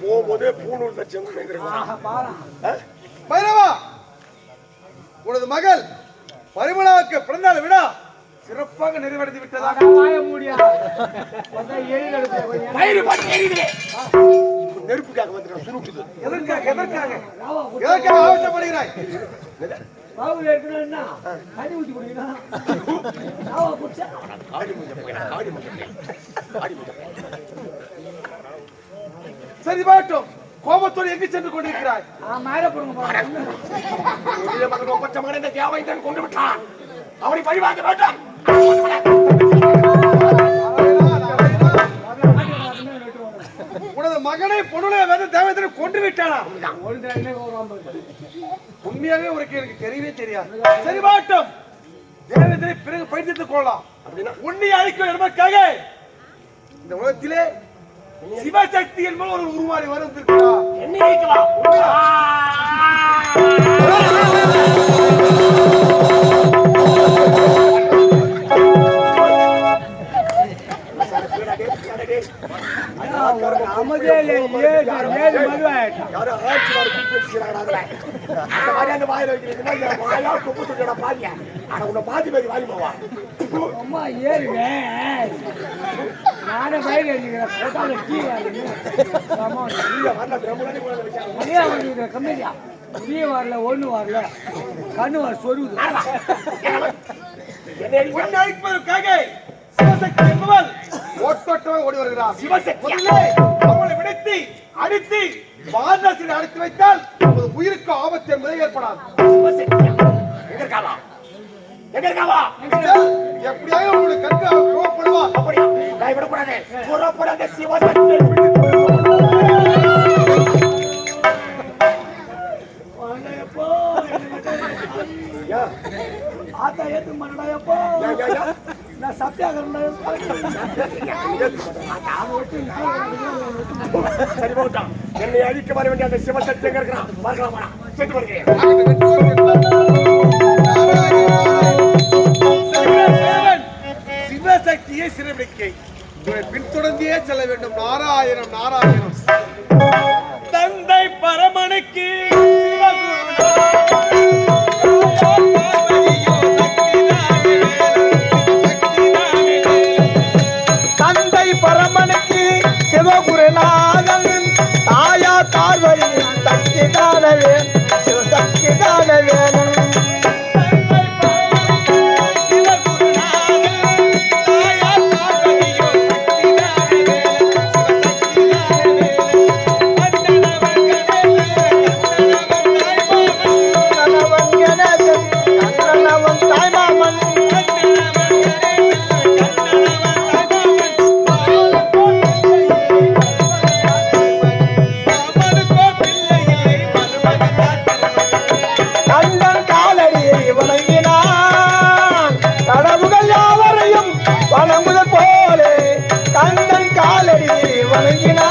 போகும்போதே பூணூல் பைரவா, உனது மகள் பரிமளாவுக்கு பிறந்தாள் விடா சிறப்பாக நிறைவடைந்து விட்டதாக நெருப்புக்காக வந்து சுருக்குது. எதற்காக எதற்காக எதற்காக ஆவேசப்படுகிறாய்? சரி பாட்டும், கோபத்தோடு எங்கு சென்று கொண்டிருக்கிறாய்? கொண்டு விட்டான், அவனை பழிவாங்க வேண்டாம். உனது மகனை பொருளை வந்து தேவதனை கொண்டு விட்டானா? உண்மையாகவே உனக்கு எனக்கு தெரியவே தெரியாது. சரி பாட்டும், தேவதனை பிறகு பயிற்சித்துக் கொள்ளலாம். உன்னை அழிக்கும் என்பதற்காக இந்த உலகத்திலே சிவசக்தி என்பது ஒரு உருவாடி வருவதற்காக என்னை ஒண்ணு வரல கண்ணு வர சொருது சிவசக்தி என்பவள் ஓட்டோட்டமாக ஓடி வருகிறார். சிவசக்தி அவளை விடுத்து அடித்து வாரணாசியில் அடைத்து வைத்தால் உயிருக்கு ஆபத்து என்பதை ஏற்படாது. எப்படியாக உங்களுடைய கண்கள் கோபப்படுவா? அப்படியா விடக்கூடாது, புறப்படாத சிவசக்தி ஆத்தா ஏத்து மன்னடாயப்போ நான் சத்தியாகிறேன். சரி போட்டான், என்னை அழிக்க வர வேண்டிய அந்த சிவசக்தி எங்க இருக்கிறான் பார்க்கலாமா? சென்று வருகிறேன். சிவசக்தியை சிறைபிடிக்க பின்தொடர்ந்தே செல்ல வேண்டும். நாராயணம் நாராயணம். தந்தை பரமனுக்கு பரமனுக்கு சிவகுருநாதன் தாயா பார்வதியின் சக்தி காணவே சிவசக்தி காண வேணும். வணங்குதல் போலே கண்ணன் காலடி வணங்கினார்.